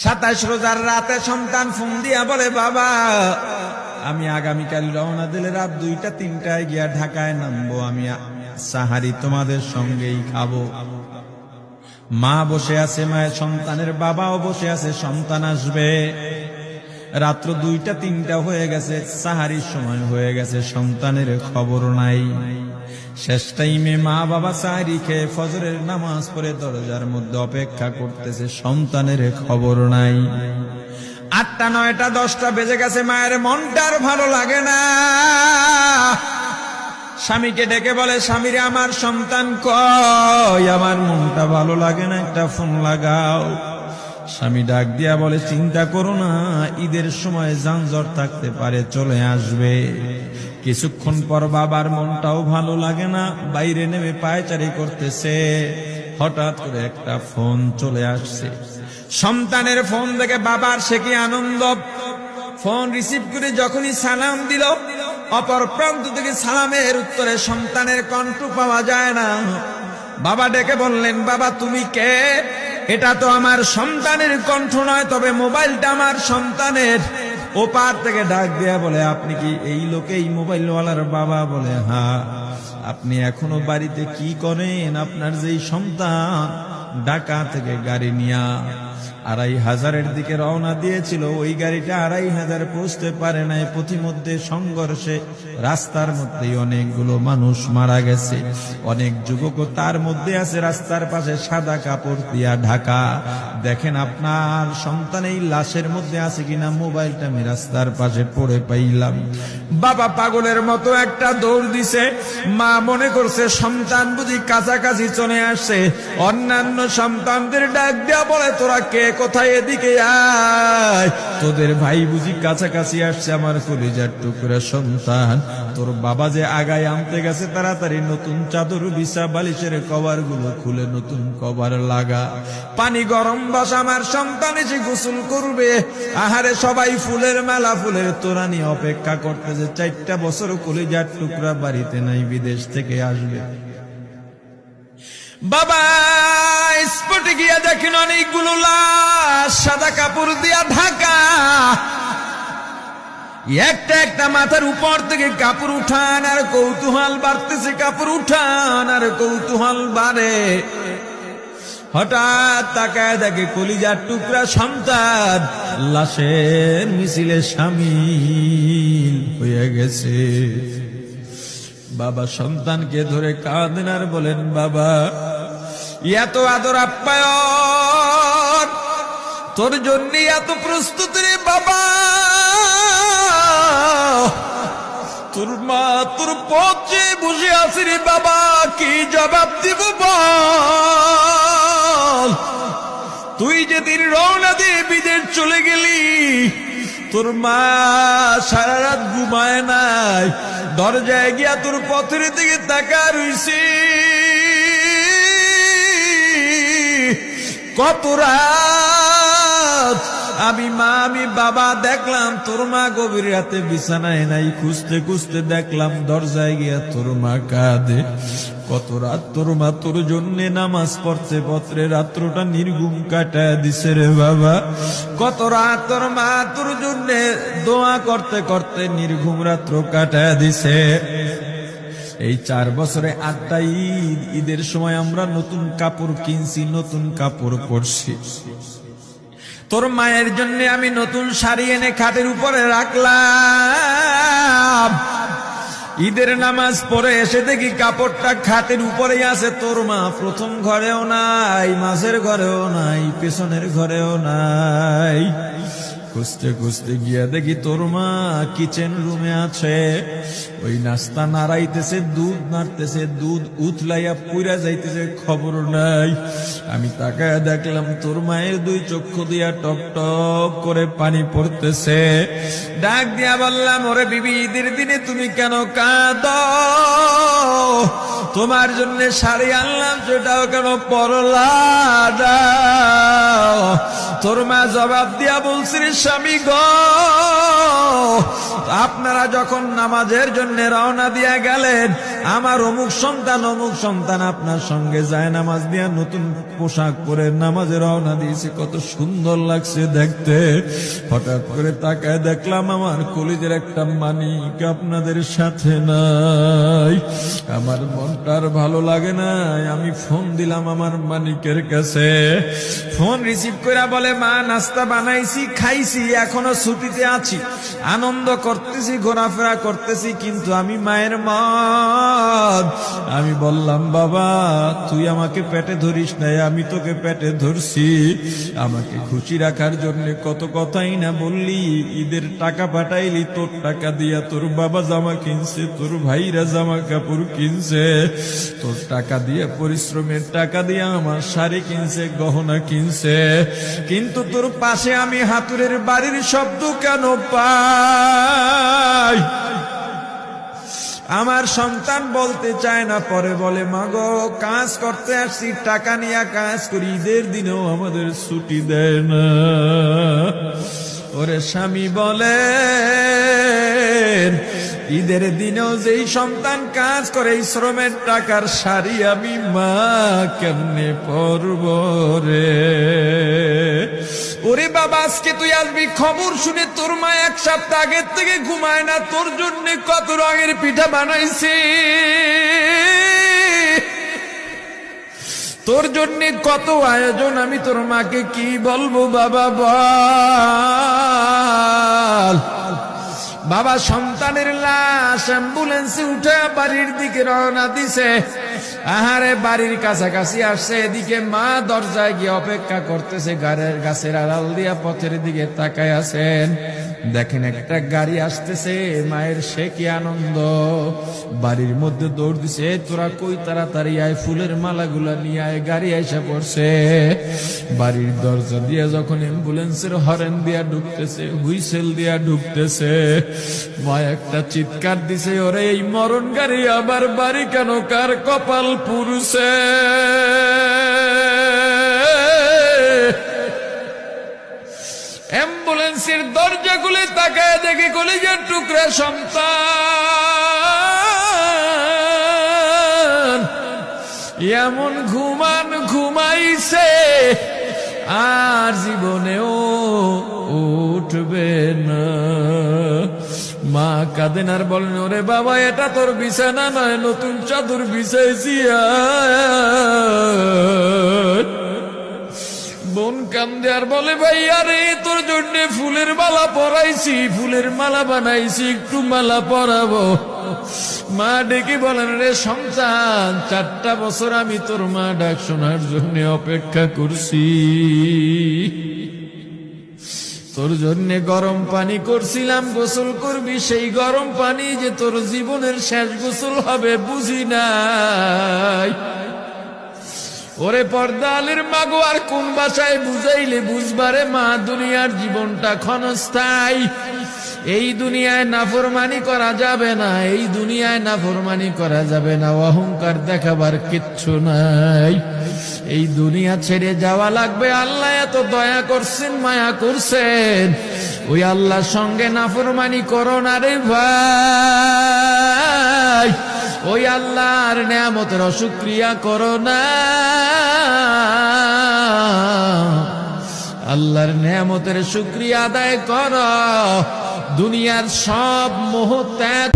27 রোজার রাতে সন্তান ফোন দিয়া বলে, বাবা আমি আগামীকাল রওনা দিলে রাত 2টা-3টায় গিয়া ঢাকায় নামবো, আমি সাহারি তোমাদের সঙ্গেই খাবো। মা বসে আছে, মায়ের সন্তানের বাবাও বসে আছে, সন্তান আসবে। রাত্র 2টা-3টা হয়ে গেছে, সাহারির সময় হয়ে গেছে, সন্তানের খবর নাই। শেষ টাইমে মা বাবা সাহারি খেয়ে ফজরের নামাজ পড়ে দরজার মধ্যে অপেক্ষা করতেছে, সন্তানের খবর নাই। 8টা, 9টা, 10টা বেজে গেছে, মায়ের মনটার ভালো লাগে না। স্বামীকে ডেকে বলে, স্বামীরে আমার সন্তান কই, আমার মনটা ভালো লাগে না, একটা ফোন লাগাও। স্বামী ডাক দিয়া বলে, চিন্তা করো না, ঈদের সময় যানজট থাকতে পারে, চলে আসবে। কিছুক্ষণ পর বাবার মনটাও ভালো লাগে না, বাইরে নেমে পায়চারি করতেছে। হঠাৎ করে একটা ফোন চলে আসছে। সন্তানের ফোন দেখে বাবার সে কি আনন্দ। ফোন রিসিভ করে যখনই সালাম দিল, অপর প্রান্ত থেকে সালামের উত্তরে সন্তানের কণ্ঠ পাওয়া যায় না। বাবা ডেকে বললেন, বাবা তুমি কে? এটা তো আমার সন্তানের কণ্ঠ নয়, তবে মোবাইলটা আমার সন্তানের। ওপার থেকে ডাক দেয়া বলে, আপনি কি এই লোকেই মোবাইলওয়ালার বাবা? বলে, হ্যাঁ। আপনি এখনো বাড়িতে কি করেন? আপনার যেই সন্তান ঢাকা থেকে গাড়ি নিয়া 2500-এর দিকে রওনা দিয়েছিল, ওই গাড়িটা 2500 পৌঁছতে পারে নাই। পথিমধ্যে সংঘর্ষে রাস্তার মধ্যেই অনেকগুলো মানুষ মারা গেছে, অনেক যুবকও তার মধ্যে আছে। রাস্তার পাশে সাদা কাপড় দিয়া ঢাকা। দেখেন আপনার সন্তান এই লাশের মধ্যে আছে কিনা। মোবাইলটা আমি রাস্তার পাশে পড়ে পাইলাম। বাবা পাগলের মতো একটা দৌড় দিছে। মা মনে করছে সন্তান বুঝি কাছাকাছি চলে আসছে। অন্যান্য সন্তানদের ডাক দেয়া বলে, তোরা কে, কোথায়, এদিকে আয়, তোদের ভাই বুঝি কাছাকাছি আসছে। আমার কলিজার টুকরা সন্তান, তোর বাবা যে আগায় আনতে গেছে, তাড়াতাড়ি নতুন চাদর বিছা, বালিশের কভার গুলো খুলে নতুন কভার লাগা, পানি গরম বসা, আমার সন্তান এসে গোসল করবে। আহারে সবাই ফুলের মেলা, ফুলের তোড়া নিয়ে অপেক্ষা করতেছে। 4টা বছর কলিজার টুকরা বাড়িতে নাই, বিদেশ থেকে আসবে। বাবা স্পটে গিয়া দেখেন অনেকগুলো লাশ সাদা কাপড় দিয়া ঢাকা। একটা একটা মাথার উপর থেকে কাপড় উঠান আর কৌতূহল বাড়তেছে, কাপড় উঠান আর কৌতূহল বাড়ে। হঠাৎ তাকায় দেখে কলিজার টুকরা সন্তান লাশের মিছিলে শামিল হয়ে গেছে। বাবা সন্তানকে ধরে কাঁদেন আর বলেন, বাবা এত আদর আপ্যায়ন তোর জন্য, এত প্রস্তুতি রে বাবা। তোর মা তোর পথে বসে আছে রে বাবা, কি জবাব দিব বল? তুই যেদিন রওনা দিয়ে বিদেশ চলে গেলি, তোর মা সারা রাত ঘুমায় নাই, দরজায় গিয়া তোর পথের দিকে তাকা রইছি। কত রাত আমি মা আমি বাবা দেখলাম, তোর মা গভীর রাতে বিছানায় নাই। খুঁজতে খুঁজতে দেখলাম দরজায় গিয়া তোর মা কাঁদে। কত রাত তোর মা তোর জন্য নামাজ পড়তে পত্রে রাত্রটা নির্ঘুম কাটায় দিছে রে বাবা। কত রাত তোর মা তোর জন্য দোয়া করতে করতে নির্ঘুম রাত্র কাটায় দিছে। এই 4 বছরে 8টা ঈদ, ঈদের সময় আমরা নতুন কাপড় কিনছি, নতুন কাপড় পরছি। তোর মায়ের জন্য আমি নতুন শাড়ি এনে খাটের উপরে রাখলাম। ঈদের নামাজ পড়ে এসে দেখি কাপড়টা খাটের উপরেই আছে। তোর মা প্রথম ঘরেও নাই, মাঝের ঘরেও নাই, পেছনের ঘরেও নাই। খুঁজতে খুঁজতে গিয়া দেখি তোর মা কিচেন রুমে আছে। ওই নাস্তা নাড়াইতেছে, দুধ নাড়তেছে, দুধ উথলাইয়া পুইরা যাইতেছে, খবর নাই। আমি তাকায় দেখলাম তোর মায়ের 2 চক্ষু দিয়া টপ টপ করে পানি পড়তেছে। ডাক দিয়া বললাম, ওরে বিবি, ঈদের দিনে তুমি কেন কাঁদো? তোমার জন্য শাড়ি আনলাম, সেটাও কেন পরলা না? তোর মা জবাব দিয়া বলছি, স্বামী গো, আপনার আপনারা যখন নামাজের জন্য রওনা দিয়া গেলেন, আমার অমুক সন্তান আপনার সঙ্গে যায় নামাজ দিয়া নতুন পোশাক পরে নামাজে রওনা দিয়েছে, কত সুন্দর লাগছে দেখতে। হঠাৎ করে তাকায় দেখলাম আমার কলিজের একটা মানিক আপনাদের সাথে নাই। আমার মনটার ভালো লাগে নাই। আমি ফোন দিলাম আমার মানিকের কাছে। ফোন রিসিভ করে বলে, মা নাস্তা বানাইছি, খাইছি, এখনো ছুটিতে আছি, আনন্দ করতেছি, ঘোরাফেরা করতেছি, কিন্তু আমি মায়ের মন। আমি বললাম, বাবা তুই আমাকে পেটে ধরিস নাই, আমি তোকে পেটে ধরছি। আমাকে খুশি রাখার জন্য কত কথাই না বললি। ঈদের টাকা পাঠাইলি, তোর টাকা দিয়া তোর বাবা জামা কিনছে, তোর ভাইরা জামা কাপড় কিনছে, তোর টাকা দিয়ে পরিশ্রমের টাকা দিয়ে আমার শাড়ি কিনছে, গহনা কিনছে, কিন্তু তোর পাশে আমি হাতুড়ের বাড়ির শব্দ কেন পাই? আমার সন্তান বলতে চায় না, পরে বলে, মাগো কাজ করতে আসছি, টাকা নিয়ে কাজ করি, ঈদের দিনেও আমাদের ছুটি দেয় না। ওরে স্বামী বলে, ঈদের দিনেও যেই সন্তান কাজ করে, এই শ্রমের টাকার শাড়ি আমি মা কেমনে পরব রে? ওরে বাবা, আজকে তুই আসবি, খবর শুনে তোর মা এক সপ্তাহ আগের থেকে ঘুমায় না, তোর জন্য কত রঙের পিঠা বানাইছি, তোর জন্য কত আয়োজন, আমি তোর মাকে কি বলবো বাবা বল। বাবা সন্তানের লাশ অ্যাম্বুলেন্সে উঠে বাড়ির দিকে রওনা দিছে। আহারে বাড়ির কাছাকাছি আসছে, এদিকে মা দরজায় গিয়ে অপেক্ষা করতেছে, গাছের আড়াল দিয়া পথের দিকে তাকায় আছেন। দেখেন একটা গাড়ি আসতেছে, মায়ের সে কি আনন্দ, বাড়ির মধ্যে দৌড় দিছে, তোরা কই তাড়াতাড়ি আয়, ফুলের মালাগুলা নিয়ে আয়, গাড়ি এসে পড়ছে। বাড়ির দরজা দিয়ে যখন অ্যাম্বুলেন্সের হরেন দিয়া ঢুকতেছে, হুইসেল দিয়া ঢুকতেছে, মা একটা চিৎকার দিছে, ওরে এই মরণ গাড়ি আবার বাড়ি কেন, কার কপাল পুরুষে? অ্যাম্বুলেন্সের দরজা খুলে তাকায় দেখে কলিজার টুকরা সন্তান এমন ঘুমাইছে, আর জীবনেও উঠবে না। মা কাঁদেন আর বলেন, ওরে বাবা এটা তোর বিছানা নয়, নতুন চাদর বিছাইছি। বোন কান্দে আর বলে, ভাই আরে তোর জন্য ফুলের মালা পরাইছি, ফুলের মালা বানাইছি, একটু মালা পরাবো। মা ডেকে বলেন, রে সন্তান, 4টা বছর আমি তোর মা ডাক শোনার জন্য অপেক্ষা করছি, তোর জন্য গরম পানি করছিলাম, গোসল করবি, সেই গরম পানি যে তোর জীবনের শেষ গোসল হবে বুঝি নাই। ওরে পর্দালের মাগো, আর কোন ভাষায় বুঝাইলে বুঝবারে মা, দুনিয়ার জীবনটা ক্ষণস্থায়ী, এই দুনিয়ায় নাফরমানি করা যাবে না, এই দুনিয়ায় নাফরমানি করা যাবে না, অহংকার দেখাবার কিচ্ছু নাই, এই দুনিয়া ছেড়ে যাওয়া লাগবে। আল্লাহ এত দয়া করছেন, মায়া করছেন, ওই আল্লাহর সঙ্গে নাফরমানি করো না রে ভাই, ওই আল্লাহর নেয়ামতের অশুকরিয়া করো না, আল্লাহর নেয়ামতের শুকরিয়া আদায় করো, দুনিয়ার সব মোহ ত্যাগ